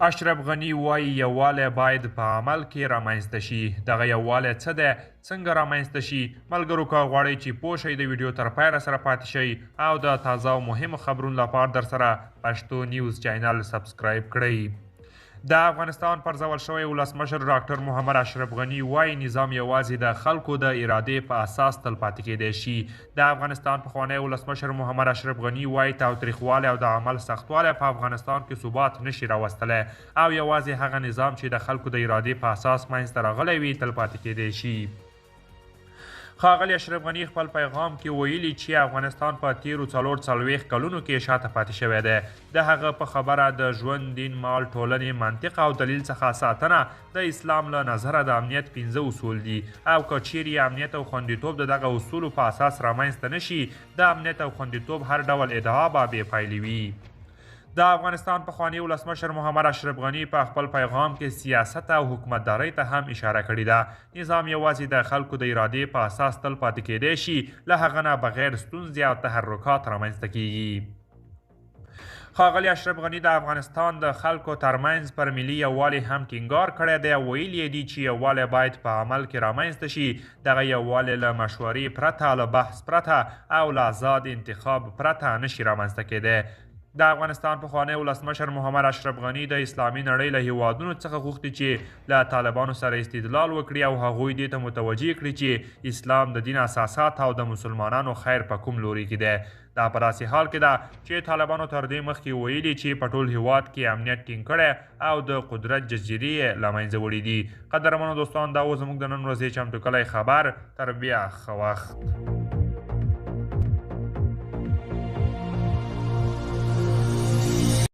اشرف غني وایي یووالی باید په عمل کې رامنځته شي. دغه یووالی څه دی؟ څنګه رامنځته شي؟ ملګرو که غواړئ چې پوه شئ د ویډیو تر پایه راسره پاتې شئ او د تازه او مهمو خبرونو لپاره در سره پښتو نیوز چینل سبسکرایب کړئ. د افغانستان پرځول شوی ولسمشر ډاکټر محمد اشرف غني وایي نظام یوازې د خلکو د ارادې په اساس تلپاتې کیدی شي. د افغانستان پخوانی ولسمشر محمد اشرف غني وایي تاوتریخوالی او د عمل سختوالی په افغانستان کې ثبات نشي راوستلی او یوازې هغه نظام چې د خلکو د ارادې په اساس منځته راغلی وي تلپاتې کیدی شي. ښاغلي اشرف غني خپل پیغام کې ویلي چې افغانستان په تیرو 40 کلونو کې شاته پاتې شوی دی. د هغه په خبره د ژوند، دین، مال، ټولنې منطق او دلیل څخه ساتنه د اسلام له نظره د امنیت 15 اصول دي او که چیرې امنیت او خوندیتوب د دغه اصولو په اساس رامنځته نشي د امنیت او خوندیتوب هر ډول ادعا به بې پایلې وي. د افغانستان پخوانی ولسمشر محمد اشرف غني په خپل پیغام کې سیاست او حکومتدارۍ ته هم اشاره کړې ده. نظام یوازې د خلکو د ارادې په اساس تل پاتې کیدی شي، له هغه نه بغیر ستونزې او تحرکات رامنځته کیږي. ښاغلي اشرف غني د افغانستان د خلکو ترمنځ پر ملي یووالي هم ټینګار کړی دی او ویلي دي چې یووالی باید په عمل کې رامنځته شي. دغه یووالی له مشورې پرته، له بحث پرته او له آزاد انتخاب پرته نشي رامنځته کیدی. د افغانستان پخوانی ولسمشر محمد اشرف غني د اسلامي نړۍ له هیوادونو څخه غوښتي چې له طالبانو سره استدلال وکړي او هغوی دې ته متوجه کړي چې اسلام د دین اساسات او د مسلمانانو خیر په کوم لوري کې دی. دا په داسې حال کې ده چې طالبانو تر دې مخکې ویلي چې په ټول هیواد کې امنیت ټینګ کړی او د قدرت جزیرې یې له منځه وړي دي. قدرمنو دوستان، دا و زموږ د نن ورځې چمتو کلی خبر. تر بیا ښه وخت.